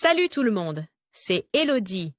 Salut tout le monde, c'est Elodie.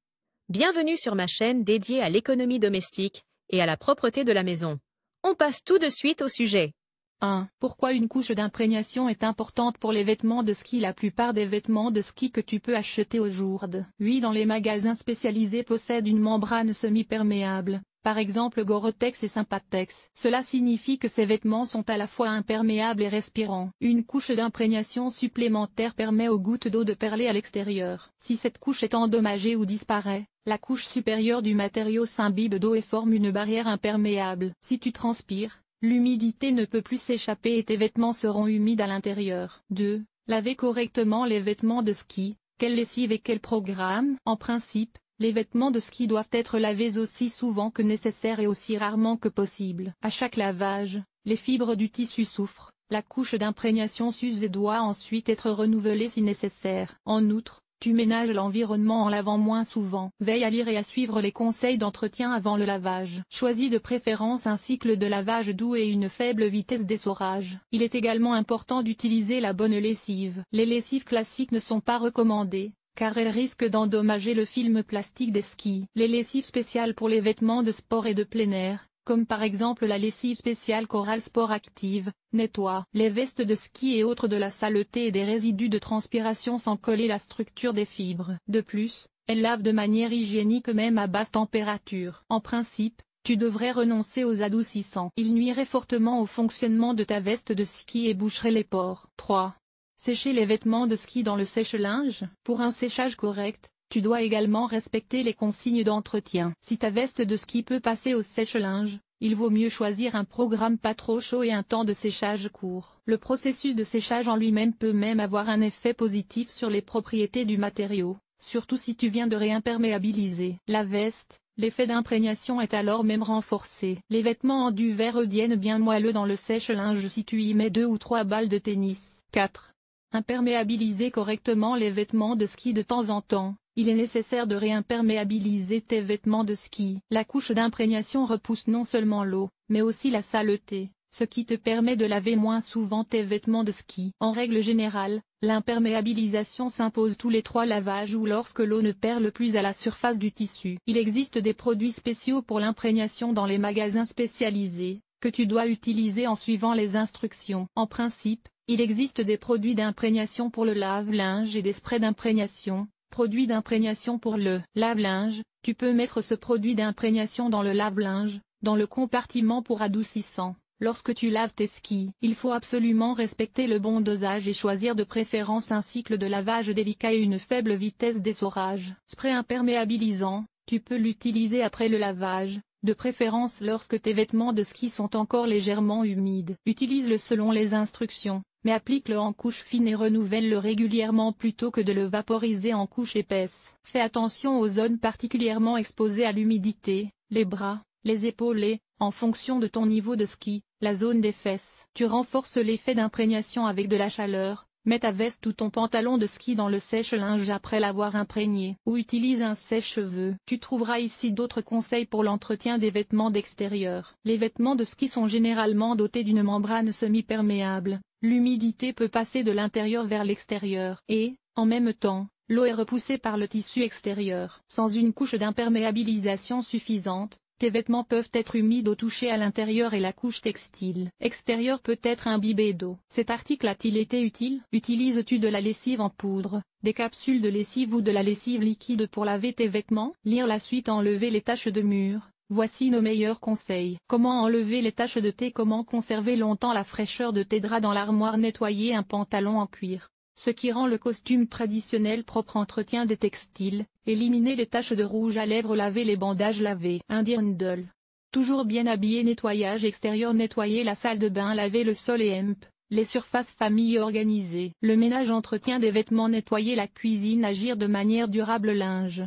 Bienvenue sur ma chaîne dédiée à l'économie domestique et à la propreté de la maison. On passe tout de suite au sujet. 1. Pourquoi une couche d'imprégnation est importante pour les vêtements de ski? La plupart des vêtements de ski que tu peux acheter aujourd'hui dans les magasins spécialisés possèdent une membrane semi-perméable, par exemple Gore-Tex et Sympatex. Cela signifie que ces vêtements sont à la fois imperméables et respirants. Une couche d'imprégnation supplémentaire permet aux gouttes d'eau de perler à l'extérieur. Si cette couche est endommagée ou disparaît, la couche supérieure du matériau s'imbibe d'eau et forme une barrière imperméable. Si tu transpires, l'humidité ne peut plus s'échapper et tes vêtements seront humides à l'intérieur. 2. Laver correctement les vêtements de ski. Quelle lessive et quel programme? En principe, les vêtements de ski doivent être lavés aussi souvent que nécessaire et aussi rarement que possible. À chaque lavage, les fibres du tissu souffrent, la couche d'imprégnation s'use et doit ensuite être renouvelée si nécessaire. En outre, tu ménages l'environnement en lavant moins souvent. Veille à lire et à suivre les conseils d'entretien avant le lavage. Choisis de préférence un cycle de lavage doux et une faible vitesse d'essorage. Il est également important d'utiliser la bonne lessive. Les lessives classiques ne sont pas recommandées, car elles risquent d'endommager le film plastique des skis. Les lessives spéciales pour les vêtements de sport et de plein air, comme par exemple la lessive spéciale Coral Sport Active, nettoie les vestes de ski et autres de la saleté et des résidus de transpiration sans coller la structure des fibres. De plus, elle lave de manière hygiénique même à basse température. En principe, tu devrais renoncer aux adoucissants. Ils nuiraient fortement au fonctionnement de ta veste de ski et boucheraient les pores. 3. Sécher les vêtements de ski dans le sèche-linge. Pour un séchage correct, tu dois également respecter les consignes d'entretien. Si ta veste de ski peut passer au sèche-linge, il vaut mieux choisir un programme pas trop chaud et un temps de séchage court. Le processus de séchage en lui-même peut même avoir un effet positif sur les propriétés du matériau, surtout si tu viens de réimperméabiliser la veste. L'effet d'imprégnation est alors même renforcé. Les vêtements en duvet redeviennent bien moelleux dans le sèche-linge si tu y mets 2 ou 3 balles de tennis. 4. Imperméabiliser correctement les vêtements de ski de temps en temps. Il est nécessaire de réimperméabiliser tes vêtements de ski. La couche d'imprégnation repousse non seulement l'eau, mais aussi la saleté, ce qui te permet de laver moins souvent tes vêtements de ski. En règle générale, l'imperméabilisation s'impose tous les 3 lavages ou lorsque l'eau ne perle plus à la surface du tissu. Il existe des produits spéciaux pour l'imprégnation dans les magasins spécialisés, que tu dois utiliser en suivant les instructions. En principe, il existe des produits d'imprégnation pour le lave-linge et des sprays d'imprégnation. Produit d'imprégnation pour le lave-linge, tu peux mettre ce produit d'imprégnation dans le lave-linge, dans le compartiment pour adoucissant. Lorsque tu laves tes skis, il faut absolument respecter le bon dosage et choisir de préférence un cycle de lavage délicat et une faible vitesse d'essorage. Spray imperméabilisant, tu peux l'utiliser après le lavage, de préférence lorsque tes vêtements de ski sont encore légèrement humides. Utilise-le selon les instructions, mais applique-le en couche fine et renouvelle-le régulièrement plutôt que de le vaporiser en couche épaisse. Fais attention aux zones particulièrement exposées à l'humidité, les bras, les épaules et, en fonction de ton niveau de ski, la zone des fesses. Tu renforces l'effet d'imprégnation avec de la chaleur. Mets ta veste ou ton pantalon de ski dans le sèche-linge après l'avoir imprégné, ou utilise un sèche-cheveux. Tu trouveras ici d'autres conseils pour l'entretien des vêtements d'extérieur. Les vêtements de ski sont généralement dotés d'une membrane semi-perméable. L'humidité peut passer de l'intérieur vers l'extérieur et, en même temps, l'eau est repoussée par le tissu extérieur. Sans une couche d'imperméabilisation suffisante, tes vêtements peuvent être humides au toucher à l'intérieur et la couche textile extérieure peut être imbibée d'eau. Cet article a-t-il été utile? Utilises-tu de la lessive en poudre, des capsules de lessive ou de la lessive liquide pour laver tes vêtements? Lire la suite. Enlever les taches de mur. Voici nos meilleurs conseils. Comment enlever les taches de thé? Comment conserver longtemps la fraîcheur de tes draps dans l'armoire? Nettoyer un pantalon en cuir, ce qui rend le costume traditionnel propre. Entretien des textiles. Éliminer les taches de rouge à lèvres. Laver les bandages. Laver un dirndl. Toujours bien habillé. Nettoyage extérieur. Nettoyer la salle de bain. Laver le sol et les surfaces famille organisées. Le ménage. Entretien des vêtements. Nettoyer la cuisine. Agir de manière durable. Linge.